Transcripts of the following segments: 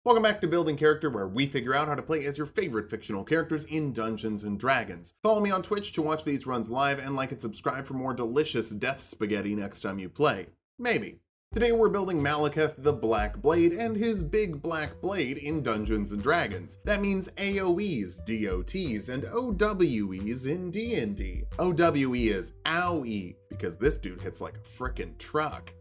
Welcome back to Building Character, where we figure out how to play as your favorite fictional characters in Dungeons & Dragons. Follow me on Twitch to watch these runs live, and like and subscribe for more delicious death spaghetti next time you play. Maybe. Today we're building Malekith the Black Blade and his big black blade in Dungeons & Dragons. That means AoEs, DOTs, and OWEs in D&D. OWE is OWE, because this dude hits like a frickin' truck.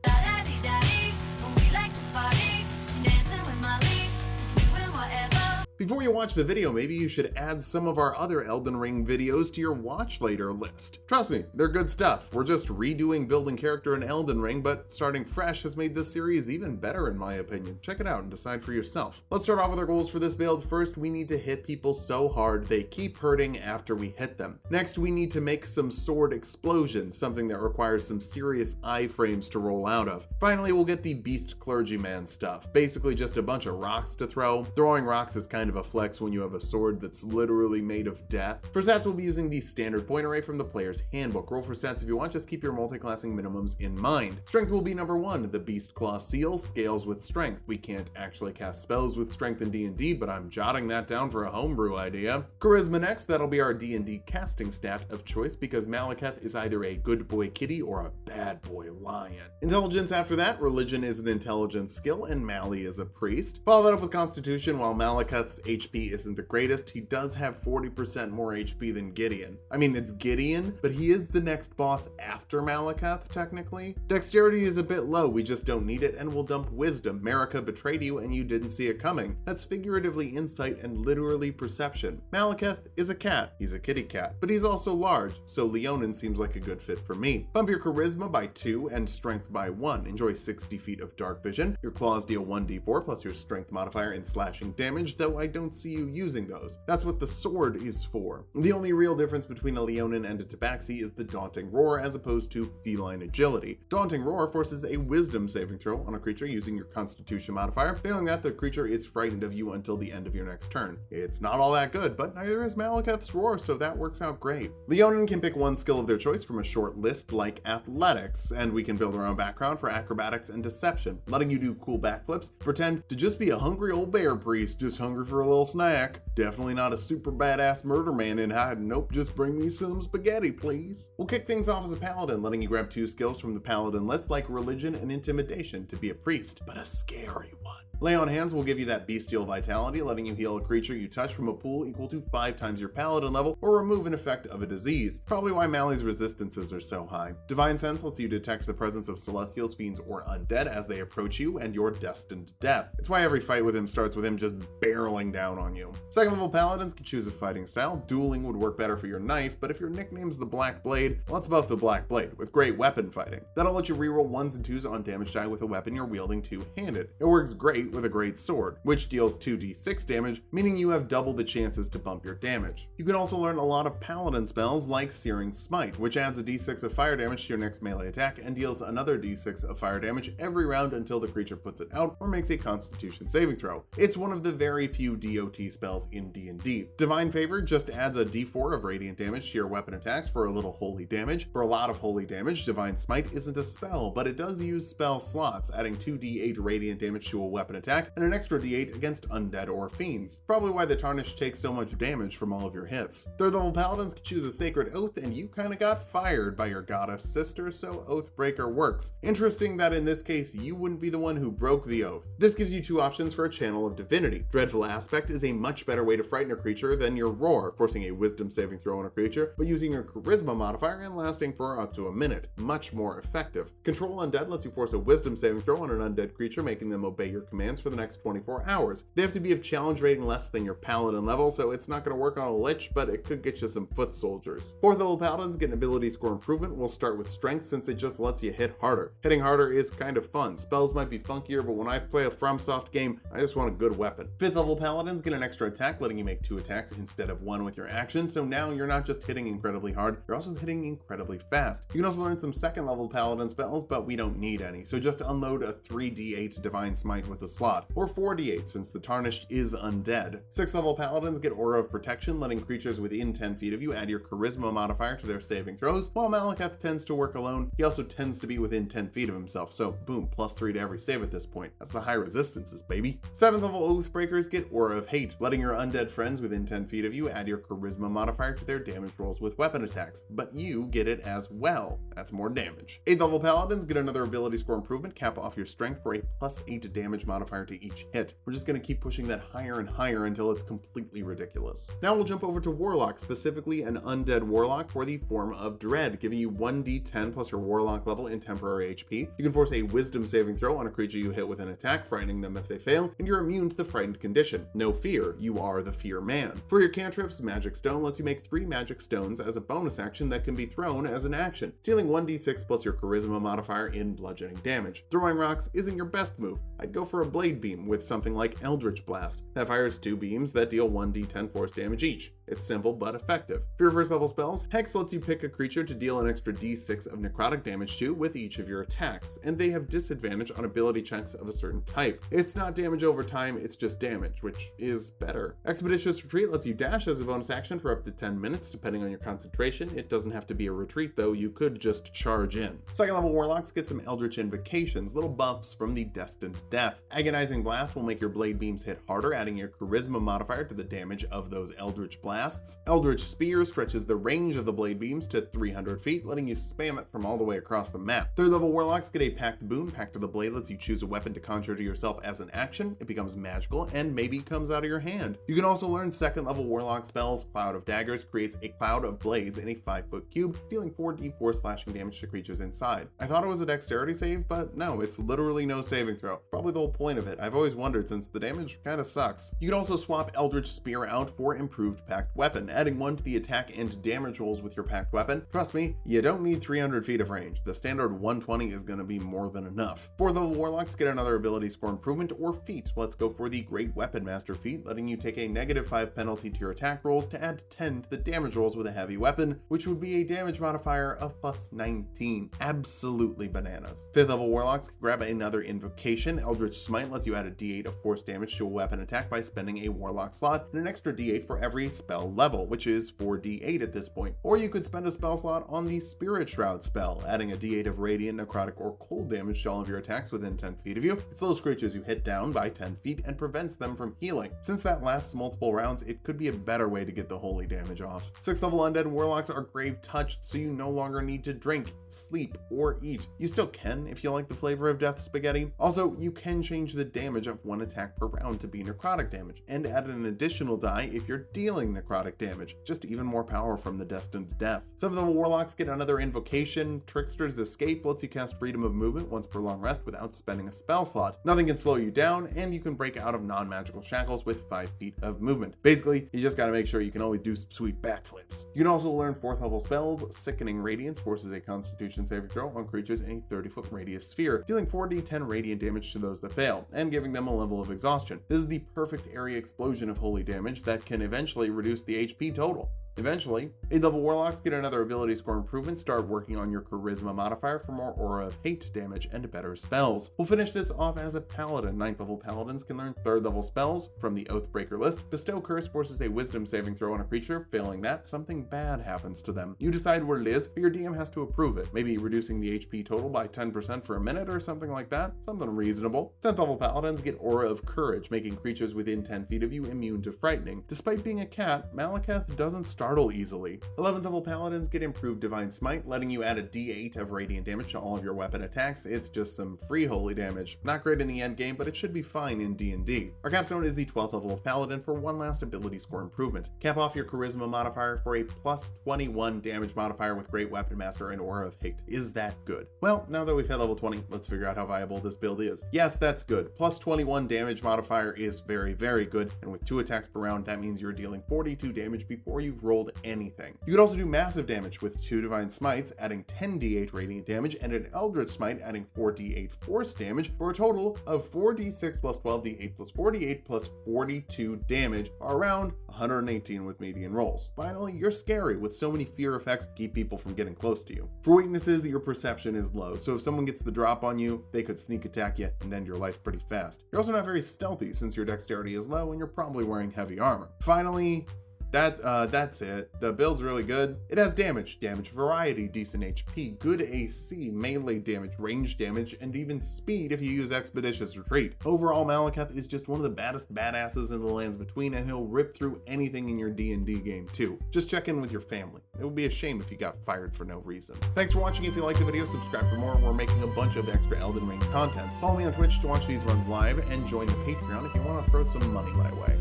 Before you watch the video, maybe you should add some of our other Elden Ring videos to your watch later list. Trust me, they're good stuff. We're just redoing building character in Elden Ring, but starting fresh has made this series even better in my opinion. Check it out and decide for yourself. Let's start off with our goals for this build. First, we need to hit people so hard they keep hurting after we hit them. Next, we need to make some sword explosions, something that requires some serious iframes to roll out of. Finally, we'll get the beast clergyman stuff. Basically just a bunch of rocks to throw. Throwing rocks is kind of a flex when you have a sword that's literally made of death. For stats, we'll be using the standard point array from the player's handbook. Roll for stats if you want, just keep your multi-classing minimums in mind. Strength will be number 1. The Beast Claw Seal scales with strength. We can't actually cast spells with strength in D&D, but I'm jotting that down for a homebrew idea. Charisma next, that'll be our D&D casting stat of choice because Malekith is either a good boy kitty or a bad boy lion. Intelligence after that, religion is an intelligence skill and Mali is a priest. Follow that up with constitution. While Malekith's HP isn't the greatest, he does have 40% more HP than Gideon. I mean, it's Gideon, but he is the next boss after Malekith, technically. Dexterity is a bit low, we just don't need it, and we'll dump wisdom. Marika betrayed you and you didn't see it coming. That's figuratively insight and literally perception. Malekith is a cat. He's a kitty cat, but he's also large, so Leonin seems like a good fit for me. Bump your charisma by 2 and strength by 1. Enjoy 60 feet of dark vision. Your claws deal 1d4 plus your strength modifier in slashing damage, though I don't see you using those. That's what the sword is for. The only real difference between a Leonin and a Tabaxi is the Daunting Roar as opposed to feline agility. Daunting Roar forces a wisdom saving throw on a creature using your constitution modifier. Failing that, the creature is frightened of you until the end of your next turn. It's not all that good, but neither is Malekith's Roar, so that works out great. Leonin can pick one skill of their choice from a short list like athletics, and we can build our own background for acrobatics and deception, letting you do cool backflips, pretend to just be a hungry old bear priest, just hungry for a little snack. Definitely not a super badass murder man in hiding. Nope, just bring me some spaghetti, please. We'll kick things off as a paladin, letting you grab 2 skills from the paladin list like religion and intimidation to be a priest, but a scary one. Lay on Hands will give you that bestial vitality, letting you heal a creature you touch from a pool equal to 5 times your paladin level or remove an effect of a disease. Probably why Mali's resistances are so high. Divine Sense lets you detect the presence of celestials, fiends, or undead as they approach you and you're destined to death. It's why every fight with him starts with him just barreling down on you. Second level paladins can choose a fighting style. Dueling would work better for your knife, but if your nickname's the Black Blade, well, it's buff the Black Blade with great weapon fighting. That'll let you reroll 1s and 2s on damage die with a weapon you're wielding two-handed. It works great with a great sword, which deals 2d6 damage, meaning you have double the chances to bump your damage. You can also learn a lot of paladin spells like Searing Smite, which adds a d6 of fire damage to your next melee attack and deals another d6 of fire damage every round until the creature puts it out or makes a constitution saving throw. It's one of the very few DOT spells in D&D. Divine Favor just adds a d4 of radiant damage to your weapon attacks for a little holy damage. For a lot of holy damage, Divine Smite isn't a spell, but it does use spell slots, adding 2d8 radiant damage to a weapon attack and an extra d8 against undead or fiends. Probably why the Tarnish takes so much damage from all of your hits. Third level paladins can choose a sacred oath, and you kinda got fired by your goddess sister, so Oathbreaker works. Interesting that in this case, you wouldn't be the one who broke the oath. This gives you 2 options for a channel of divinity. Dreadful Aspect is a much better way to frighten a creature than your Roar, forcing a wisdom saving throw on a creature, but using your charisma modifier and lasting for up to a minute. Much more effective. Control Undead lets you force a wisdom saving throw on an undead creature, making them obey your commands for the next 24 hours. They have to be of challenge rating less than your paladin level, so it's not going to work on a lich, but it could get you some foot soldiers. 4th level paladins get an ability score improvement. We'll start with strength since it just lets you hit harder. Hitting harder is kind of fun. Spells might be funkier, but when I play a FromSoft game, I just want a good weapon. 5th level paladins get an extra attack, letting you make 2 attacks instead of 1 with your action, so now you're not just hitting incredibly hard, you're also hitting incredibly fast. You can also learn some 2nd level paladin spells, but we don't need any, so just unload a 3d8 Divine Smite with a slot, or 4d8 since the Tarnished is undead. 6th level Paladins get Aura of Protection, letting creatures within 10 feet of you add your Charisma modifier to their saving throws. While Malekith tends to work alone, he also tends to be within 10 feet of himself, so boom, +3 to every save at this point. That's the high resistances, baby. 7th level Oathbreakers get Aura of Hate, letting your undead friends within 10 feet of you add your Charisma modifier to their damage rolls with weapon attacks, but you get it as well. That's more damage. 8th level Paladins get another ability score improvement, cap off your strength for a +8 damage modifier to each hit. We're just going to keep pushing that higher and higher until it's completely ridiculous. Now we'll jump over to Warlock, specifically an undead Warlock for the form of Dread, giving you 1d10 plus your Warlock level in temporary HP. You can force a Wisdom saving throw on a creature you hit with an attack, frightening them if they fail, and you're immune to the frightened condition. No fear, you are the Fear Man. For your cantrips, Magic Stone lets you make 3 magic stones as a bonus action that can be thrown as an action, dealing 1d6 plus your Charisma modifier in bludgeoning damage. Throwing rocks isn't your best move. I'd go for a Blade Beam with something like Eldritch Blast. That fires 2 beams that deal 1d10 force damage each. It's simple but effective. For your first level spells, Hex lets you pick a creature to deal an extra d6 of necrotic damage to with each of your attacks, and they have disadvantage on ability checks of a certain type. It's not damage over time, it's just damage, which is better. Expeditious Retreat lets you dash as a bonus action for up to 10 minutes, depending on your concentration. It doesn't have to be a retreat though, you could just charge in. 2nd level Warlocks get some Eldritch Invocations, little buffs from the Destined Death. Agonizing Blast will make your blade beams hit harder, adding your Charisma modifier to the damage of those Eldritch Blasts. Eldritch Spear stretches the range of the blade beams to 300 feet, letting you spam it from all the way across the map. 3rd level Warlocks get a Pact boon. Pact of the Blade lets you choose a weapon to conjure to yourself as an action. It becomes magical and maybe comes out of your hand. You can also learn 2nd level Warlock spells. Cloud of Daggers creates a cloud of blades in a 5-foot cube, dealing 4d4 slashing damage to creatures inside. I thought it was a dexterity save, but no, it's literally no saving throw. Probably the whole point of it. I've always wondered since the damage kinda sucks. You can also swap Eldritch Spear out for improved Pact weapon, adding 1 to the attack and damage rolls with your Pact weapon. Trust me, you don't need 300 feet of range. The standard 120 is going to be more than enough. 4th level Warlocks get another ability score improvement or feat. Let's go for the Great Weapon Master feat, letting you take a -5 penalty to your attack rolls to add 10 to the damage rolls with a heavy weapon, which would be a damage modifier of +19. Absolutely bananas. 5th level Warlocks grab another invocation. Eldritch Smite lets you add a d8 of force damage to a weapon attack by spending a Warlock slot and an extra d8 for every spell level, which is 4d8 at this point. Or you could spend a spell slot on the Spirit Shroud spell, adding a d8 of radiant, necrotic, or cold damage to all of your attacks within 10 feet of you. It slows creatures you hit down by 10 feet and prevents them from healing. Since that lasts multiple rounds, it could be a better way to get the holy damage off. 6th level Undead Warlocks are Grave Touched, so you no longer need to drink, sleep, or eat. You still can if you like the flavor of death spaghetti. Also, you can change the damage of 1 attack per round to be necrotic damage, and add an additional die if you're dealing necrotic damage. Just even more power from the Destined Death. 7th level Warlocks get another invocation. Trickster's Escape lets you cast freedom of movement once per long rest without spending a spell slot. Nothing can slow you down, and you can break out of non-magical shackles with 5 feet of movement. Basically, you just gotta make sure you can always do some sweet backflips. You can also learn 4th level spells. Sickening Radiance forces a Constitution saving throw on creatures in a 30-foot radius sphere, dealing 4d10 radiant damage to those that fail, and giving them a level of exhaustion. This is the perfect area explosion of holy damage that can eventually reduce the HP total. Eventually, 8th level Warlocks get another ability score improvement. Start working on your Charisma modifier for more Aura of Hate damage and better spells. We'll finish this off as a Paladin. 9th level Paladins can learn 3rd level spells from the Oathbreaker list. Bestow Curse forces a Wisdom saving throw on a creature. Failing that, something bad happens to them. You decide what it is, but your DM has to approve it. Maybe reducing the HP total by 10% for a minute or something like that. Something reasonable. 10th level Paladins get Aura of Courage, making creatures within 10 feet of you immune to frightening. Despite being a cat, Malekith doesn't startle easily. 11th level Paladins get improved Divine Smite, letting you add a d8 of radiant damage to all of your weapon attacks. It's just some free holy damage. Not great in the end game, but it should be fine in D&D. Our capstone is the 12th level of Paladin for one last ability score improvement. Cap off your Charisma modifier for a +21 damage modifier with Great Weapon Master and Aura of Hate. Is that good? Well, now that we've hit level 20, let's figure out how viable this build is. Yes, that's good. +21 damage modifier is very, very good, and with 2 attacks per round, that means you're dealing 42 damage before you've rolled rolled anything. You could also do massive damage with 2 Divine Smites, adding 10 d8 radiant damage, and an Eldritch Smite adding 4 d8 force damage, for a total of 4 d6 plus 12 d8 plus 48 plus 42 damage, or around 118 with median rolls. Finally, you're scary with so many fear effects keep people from getting close to you. For weaknesses, your perception is low, so if someone gets the drop on you, they could sneak attack you and end your life pretty fast. You're also not very stealthy since your dexterity is low and you're probably wearing heavy armor. Finally, that's it. The build's really good. It has damage variety, decent HP, good AC, melee damage, range damage, and even speed if you use Expeditious Retreat. Overall, Malekith is just one of the baddest badasses in the lands between, and he'll rip through anything in your D&D game too. Just check in with your family. It would be a shame if you got fired for no reason. Thanks for watching. If you liked the video, subscribe for more. We're making a bunch of extra Elden Ring content. Follow me on Twitch to watch these runs live, and join the Patreon if you want to throw some money my way.